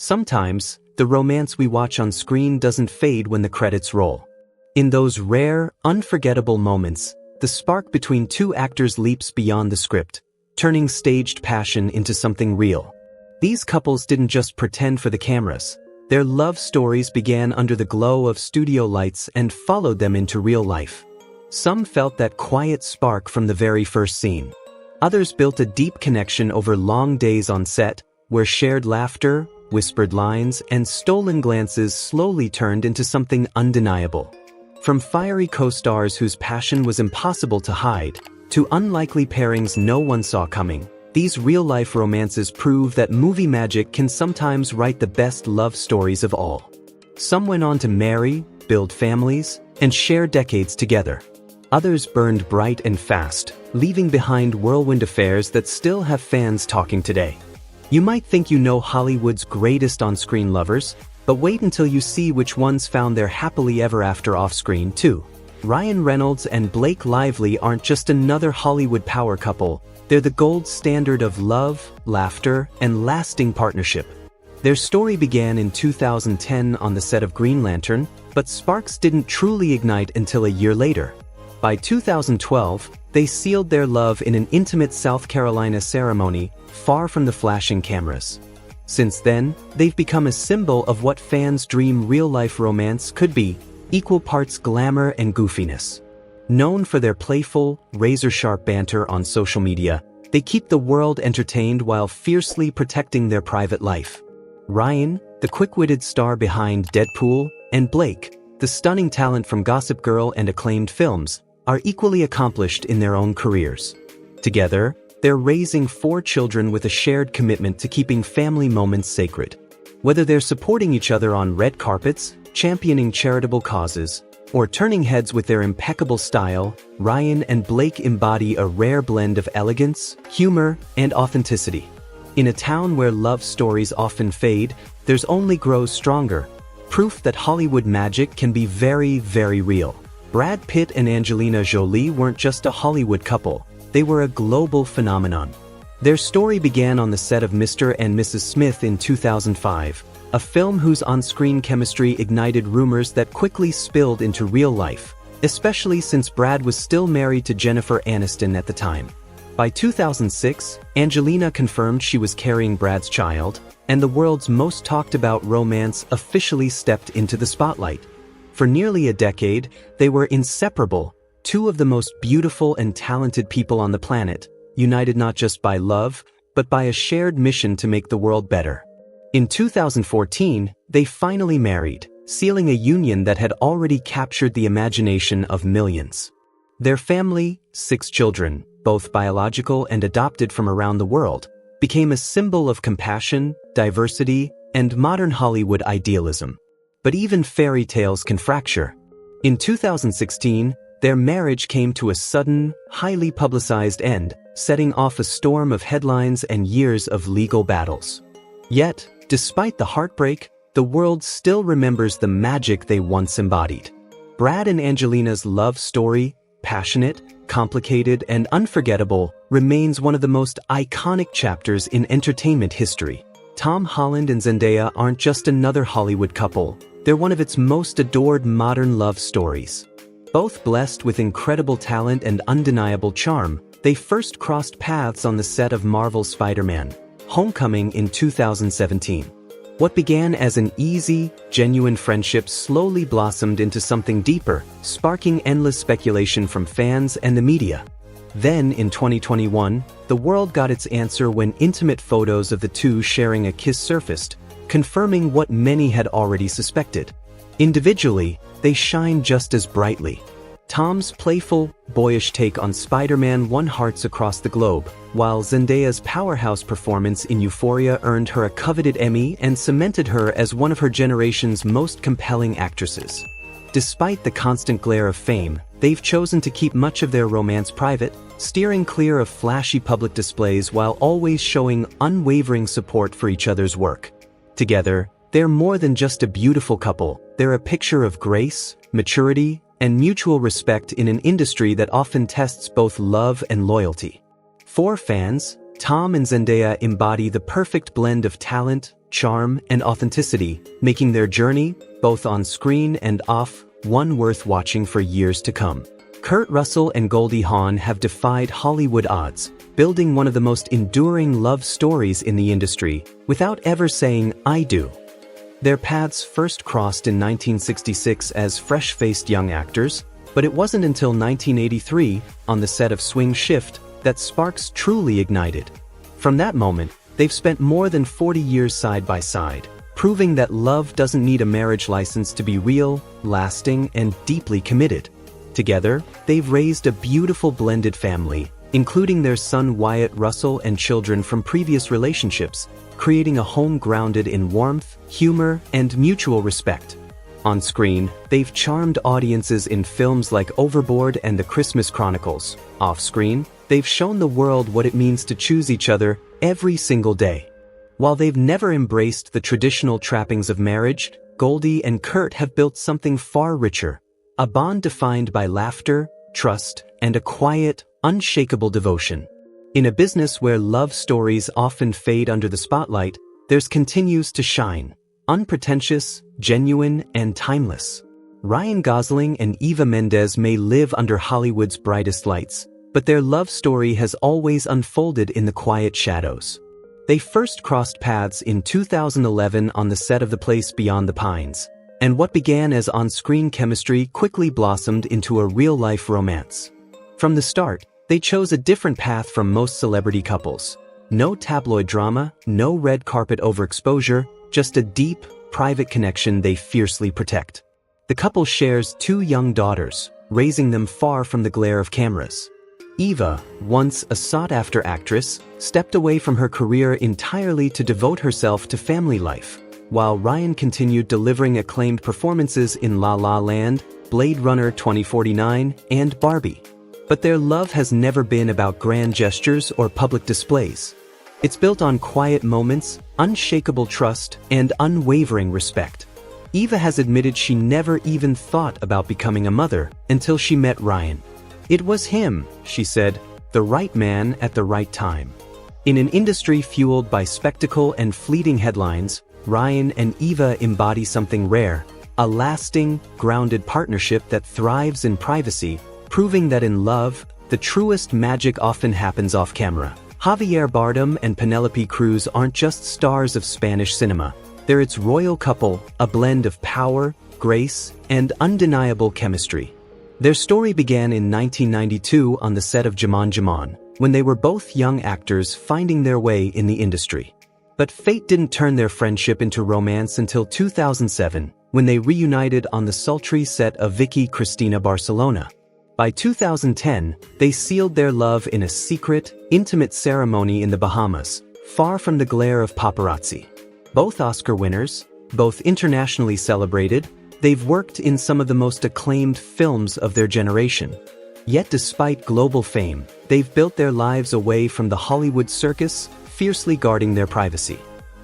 Sometimes, the romance we watch on screen doesn't fade when the credits roll. In those rare, unforgettable moments, the spark between two actors leaps beyond the script, turning staged passion into something real. These couples didn't just pretend for the cameras. Their love stories began under the glow of studio lights and followed them into real life. Some felt that quiet spark from the very first scene. Others built a deep connection over long days on set, where shared laughter, whispered lines, and stolen glances slowly turned into something undeniable. From fiery co-stars whose passion was impossible to hide, to unlikely pairings no one saw coming, these real-life romances prove that movie magic can sometimes write the best love stories of all. Some went on to marry, build families, and share decades together. Others burned bright and fast, leaving behind whirlwind affairs that still have fans talking today. You might think you know Hollywood's greatest on-screen lovers, but wait until you see which ones found their happily ever after off-screen too. Ryan Reynolds and Blake Lively aren't just another Hollywood power couple, they're the gold standard of love, laughter, and lasting partnership. Their story began in 2010 on the set of Green Lantern, but sparks didn't truly ignite until a year later. By 2012, they sealed their love in an intimate South Carolina ceremony, far from the flashing cameras. Since then, they've become a symbol of what fans dream real-life romance could be, equal parts glamour and goofiness. Known for their playful, razor-sharp banter on social media, they keep the world entertained while fiercely protecting their private life. Ryan, the quick-witted star behind Deadpool, and Blake, the stunning talent from Gossip Girl and acclaimed films, are equally accomplished in their own careers. Together, they're raising 4 children with a shared commitment to keeping family moments sacred. Whether they're supporting each other on red carpets, championing charitable causes, or turning heads with their impeccable style, Ryan and Blake embody a rare blend of elegance, humor, and authenticity. In a town where love stories often fade, theirs only grows stronger, proof that Hollywood magic can be very, very real. Brad Pitt and Angelina Jolie weren't just a Hollywood couple, they were a global phenomenon. Their story began on the set of Mr. and Mrs. Smith in 2005, a film whose on-screen chemistry ignited rumors that quickly spilled into real life, especially since Brad was still married to Jennifer Aniston at the time. By 2006, Angelina confirmed she was carrying Brad's child, and the world's most talked about romance officially stepped into the spotlight. For nearly a decade, they were inseparable, 2 of the most beautiful and talented people on the planet, united not just by love, but by a shared mission to make the world better. In 2014, they finally married, sealing a union that had already captured the imagination of millions. Their family, 6 children, both biological and adopted from around the world, became a symbol of compassion, diversity, and modern Hollywood idealism. But even fairy tales can fracture. In 2016, their marriage came to a sudden, highly publicized end, setting off a storm of headlines and years of legal battles. Yet, despite the heartbreak, the world still remembers the magic they once embodied. Brad and Angelina's love story, passionate, complicated, and unforgettable, remains one of the most iconic chapters in entertainment history. Tom Holland and Zendaya aren't just another Hollywood couple, they're one of its most adored modern love stories. Both blessed with incredible talent and undeniable charm, they first crossed paths on the set of Marvel's Spider-Man: Homecoming in 2017. What began as an easy, genuine friendship slowly blossomed into something deeper, sparking endless speculation from fans and the media. Then, in 2021, the world got its answer when intimate photos of the two sharing a kiss surfaced, confirming what many had already suspected. Individually, they shine just as brightly. Tom's playful, boyish take on Spider-Man won hearts across the globe, while Zendaya's powerhouse performance in Euphoria earned her a coveted Emmy and cemented her as one of her generation's most compelling actresses. Despite the constant glare of fame, they've chosen to keep much of their romance private, steering clear of flashy public displays while always showing unwavering support for each other's work. Together, they're more than just a beautiful couple, they're a picture of grace, maturity, and mutual respect in an industry that often tests both love and loyalty. For fans, Tom and Zendaya embody the perfect blend of talent, charm, and authenticity, making their journey, both on screen and off, one worth watching for years to come. Kurt Russell and Goldie Hawn have defied Hollywood odds, building one of the most enduring love stories in the industry, without ever saying, "I do." Their paths first crossed in 1966 as fresh-faced young actors, but it wasn't until 1983, on the set of Swing Shift, that sparks truly ignited. From that moment, they've spent more than 40 years side by side, proving that love doesn't need a marriage license to be real, lasting, and deeply committed. Together, they've raised a beautiful blended family, including their son Wyatt Russell and children from previous relationships, creating a home grounded in warmth, humor, and mutual respect. On screen, they've charmed audiences in films like Overboard and The Christmas Chronicles. Off-screen, they've shown the world what it means to choose each other every single day. While they've never embraced the traditional trappings of marriage, Goldie and Kurt have built something far richer, a bond defined by laughter, trust, and a quiet, unshakable devotion. In a business where love stories often fade under the spotlight, theirs continues to shine. Unpretentious, genuine, and timeless. Ryan Gosling and Eva Mendes may live under Hollywood's brightest lights, but their love story has always unfolded in the quiet shadows. They first crossed paths in 2011 on the set of The Place Beyond the Pines, and what began as on-screen chemistry quickly blossomed into a real-life romance. From the start, they chose a different path from most celebrity couples. No tabloid drama, no red carpet overexposure, just a deep, private connection they fiercely protect. The couple shares 2 young daughters, raising them far from the glare of cameras. Eva, once a sought-after actress, stepped away from her career entirely to devote herself to family life, while Ryan continued delivering acclaimed performances in La La Land, Blade Runner 2049, and Barbie. But their love has never been about grand gestures or public displays. It's built on quiet moments, unshakable trust, and unwavering respect. Eva has admitted she never even thought about becoming a mother until she met Ryan. "It was him," she said, "the right man at the right time." In an industry fueled by spectacle and fleeting headlines, Ryan and Eva embody something rare, a lasting, grounded partnership that thrives in privacy, proving that in love, the truest magic often happens off-camera. Javier Bardem and Penelope Cruz aren't just stars of Spanish cinema. They're its royal couple, a blend of power, grace, and undeniable chemistry. Their story began in 1992 on the set of Jaman Jaman, when they were both young actors finding their way in the industry. But fate didn't turn their friendship into romance until 2007, when they reunited on the sultry set of Vicky Cristina Barcelona. By 2010, they sealed their love in a secret, intimate ceremony in the Bahamas, far from the glare of paparazzi. Both Oscar winners, both internationally celebrated, they've worked in some of the most acclaimed films of their generation. Yet despite global fame, they've built their lives away from the Hollywood circus, fiercely guarding their privacy.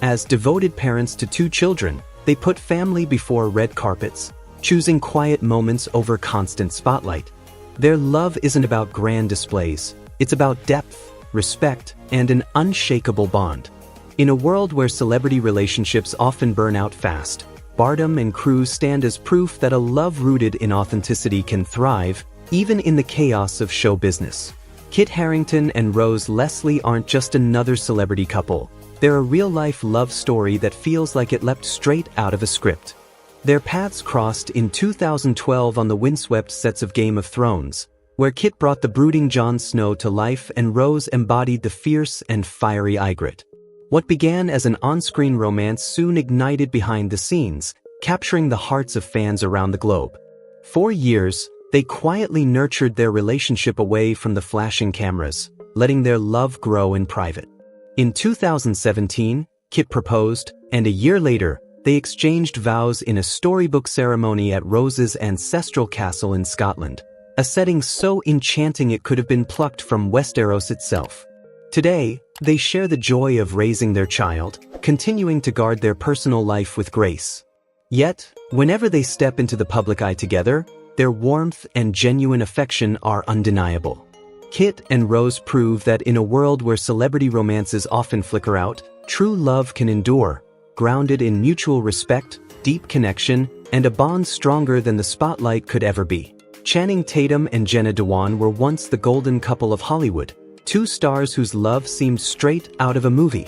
As devoted parents to 2 children, they put family before red carpets, choosing quiet moments over constant spotlight. Their love isn't about grand displays, it's about depth, respect, and an unshakable bond. In a world where celebrity relationships often burn out fast, Bardem and Cruz stand as proof that a love rooted in authenticity can thrive, even in the chaos of show business. Kit Harington and Rose Leslie aren't just another celebrity couple, they're a real-life love story that feels like it leapt straight out of a script. Their paths crossed in 2012 on the windswept sets of Game of Thrones, where Kit brought the brooding Jon Snow to life and Rose embodied the fierce and fiery Ygritte. What began as an on-screen romance soon ignited behind the scenes, capturing the hearts of fans around the globe. For years, they quietly nurtured their relationship away from the flashing cameras, letting their love grow in private. In 2017, Kit proposed, and a year later, they exchanged vows in a storybook ceremony at Rose's ancestral castle in Scotland, a setting so enchanting it could have been plucked from Westeros itself. Today, they share the joy of raising their child, continuing to guard their personal life with grace. Yet, whenever they step into the public eye together, their warmth and genuine affection are undeniable. Kit and Rose prove that in a world where celebrity romances often flicker out, true love can endure, grounded in mutual respect, deep connection, and a bond stronger than the spotlight could ever be. Channing Tatum and Jenna Dewan were once the golden couple of Hollywood, two stars whose love seemed straight out of a movie.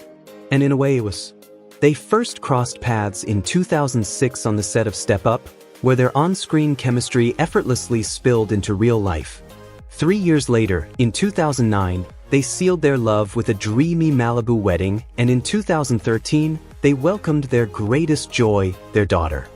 And in a way it was. They first crossed paths in 2006 on the set of Step Up, where their on-screen chemistry effortlessly spilled into real life. 3 years later, in 2009, they sealed their love with a dreamy Malibu wedding, and in 2013, they welcomed their greatest joy, their daughter.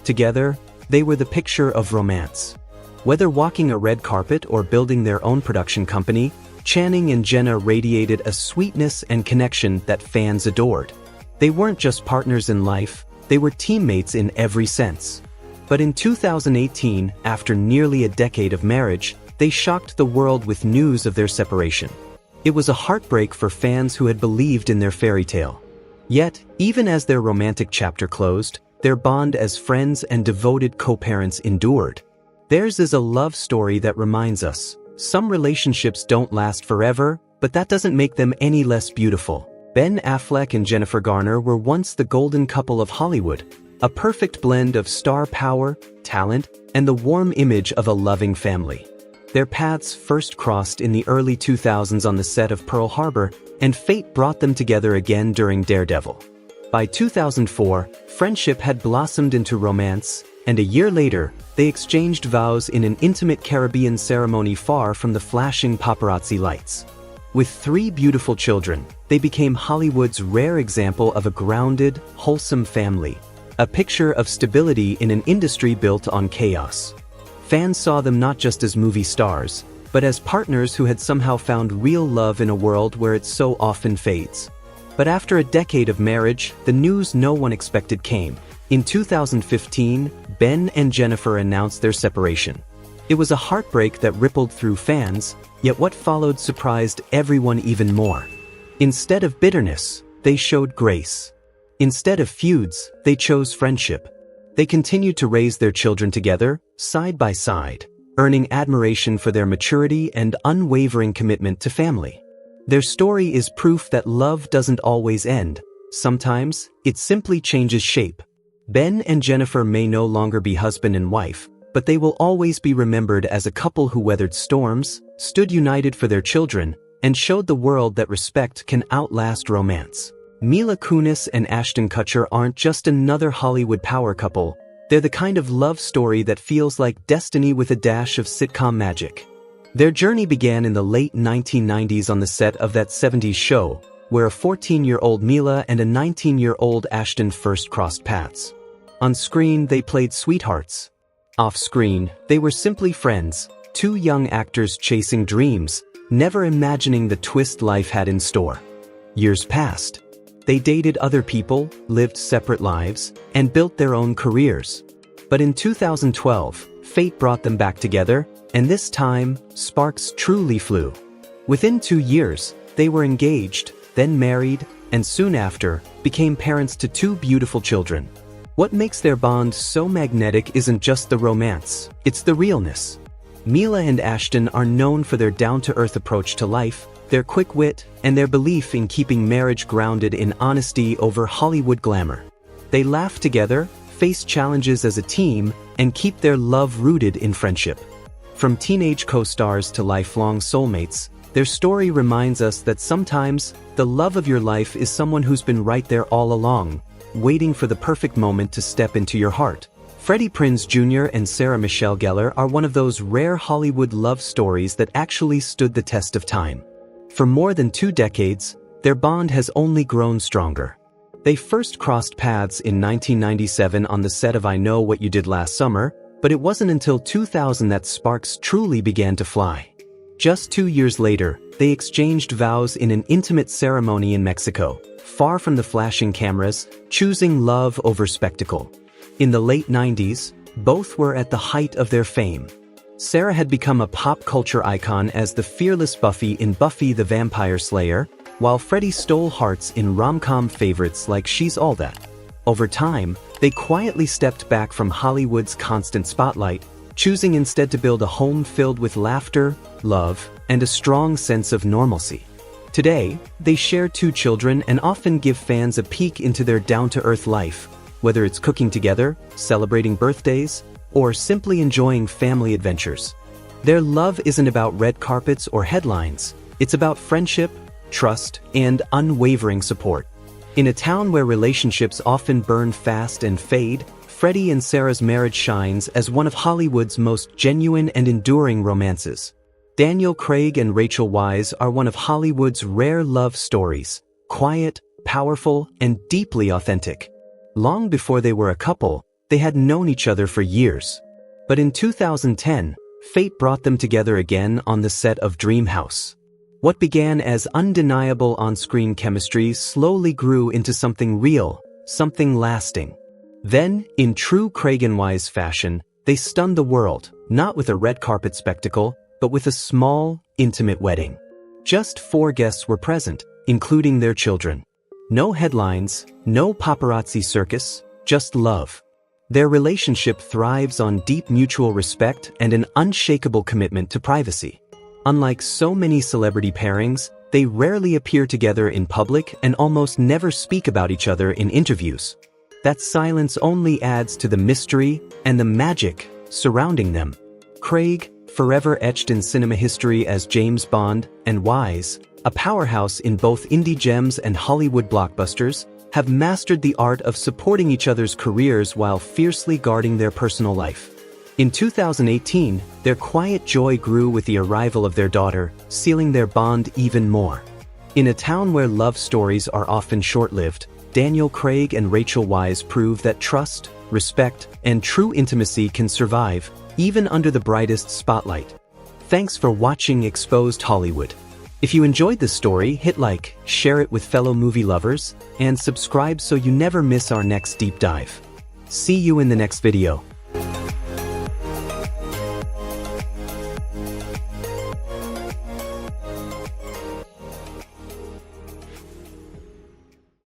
Together, they were the picture of romance. Whether walking a red carpet or building their own production company, Channing and Jenna radiated a sweetness and connection that fans adored. They weren't just partners in life, they were teammates in every sense. But in 2018, after nearly a decade of marriage, they shocked the world with news of their separation. It was a heartbreak for fans who had believed in their fairy tale. Yet, even as their romantic chapter closed, their bond as friends and devoted co-parents endured. Theirs is a love story that reminds us, some relationships don't last forever, but that doesn't make them any less beautiful. Ben Affleck and Jennifer Garner were once the golden couple of Hollywood, a perfect blend of star power, talent, and the warm image of a loving family. Their paths first crossed in the early 2000s on the set of Pearl Harbor, and fate brought them together again during Daredevil. By 2004, friendship had blossomed into romance, and a year later, they exchanged vows in an intimate Caribbean ceremony far from the flashing paparazzi lights. With 3 beautiful children, they became Hollywood's rare example of a grounded, wholesome family, a picture of stability in an industry built on chaos. Fans saw them not just as movie stars, but as partners who had somehow found real love in a world where it so often fades. But after a decade of marriage, the news no one expected came. In 2015, Ben and Jennifer announced their separation. It was a heartbreak that rippled through fans, yet what followed surprised everyone even more. Instead of bitterness, they showed grace. Instead of feuds, they chose friendship. They continued to raise their children together, side by side, earning admiration for their maturity and unwavering commitment to family. Their story is proof that love doesn't always end. Sometimes, it simply changes shape. Ben and Jennifer may no longer be husband and wife, but they will always be remembered as a couple who weathered storms, stood united for their children, and showed the world that respect can outlast romance. Mila Kunis and Ashton Kutcher aren't just another Hollywood power couple, they're the kind of love story that feels like destiny with a dash of sitcom magic. Their journey began in the late 1990s on the set of That 70s Show, where a 14-year-old Mila and a 19-year-old Ashton first crossed paths. On screen, they played sweethearts. Off-screen, they were simply friends, 2 young actors chasing dreams, never imagining the twist life had in store. Years passed. They dated other people, lived separate lives, and built their own careers. But in 2012, fate brought them back together, and this time, sparks truly flew. Within 2 years, they were engaged, then married, and soon after, became parents to 2 beautiful children. What makes their bond so magnetic isn't just the romance, it's the realness. Mila and Ashton are known for their down-to-earth approach to life, their quick wit, and their belief in keeping marriage grounded in honesty over Hollywood glamour. They laugh together, face challenges as a team, and keep their love rooted in friendship. From teenage co-stars to lifelong soulmates, their story reminds us that sometimes, the love of your life is someone who's been right there all along, waiting for the perfect moment to step into your heart. Freddie Prinze Jr. and Sarah Michelle Gellar are one of those rare Hollywood love stories that actually stood the test of time. For more than 2 decades, their bond has only grown stronger. They first crossed paths in 1997 on the set of I Know What You Did Last Summer, but it wasn't until 2000 that sparks truly began to fly. Just 2 years later, they exchanged vows in an intimate ceremony in Mexico, far from the flashing cameras, choosing love over spectacle. In the late 90s, both were at the height of their fame. Sarah had become a pop culture icon as the fearless Buffy in Buffy the Vampire Slayer, while Freddie stole hearts in rom-com favorites like She's All That. Over time, they quietly stepped back from Hollywood's constant spotlight, choosing instead to build a home filled with laughter, love, and a strong sense of normalcy. Today, they share 2 children and often give fans a peek into their down-to-earth life, whether it's cooking together, celebrating birthdays, or simply enjoying family adventures. Their love isn't about red carpets or headlines, it's about friendship, trust, and unwavering support. In a town where relationships often burn fast and fade, Freddie and Sarah's marriage shines as one of Hollywood's most genuine and enduring romances. Daniel Craig and Rachel Weisz are one of Hollywood's rare love stories, quiet, powerful, and deeply authentic. Long before they were a couple, they had known each other for years. But in 2010, fate brought them together again on the set of Dream House. What began as undeniable on-screen chemistry slowly grew into something real, something lasting. Then, in true Craig and Weisz fashion, they stunned the world, not with a red carpet spectacle, but with a small, intimate wedding. Just 4 guests were present, including their children. No headlines, no paparazzi circus, just love. Their relationship thrives on deep mutual respect and an unshakable commitment to privacy. Unlike so many celebrity pairings, they rarely appear together in public and almost never speak about each other in interviews. That silence only adds to the mystery and the magic surrounding them. Craig, forever etched in cinema history as James Bond, and Weisz, a powerhouse in both indie gems and Hollywood blockbusters, have mastered the art of supporting each other's careers while fiercely guarding their personal life. In 2018, their quiet joy grew with the arrival of their daughter, sealing their bond even more. In a town where love stories are often short-lived, Daniel Craig and Rachel Weisz prove that trust, respect, and true intimacy can survive, even under the brightest spotlight. Thanks for watching Exposed Hollywood. If you enjoyed this story, hit like, share it with fellow movie lovers, and subscribe so you never miss our next deep dive. See you in the next video.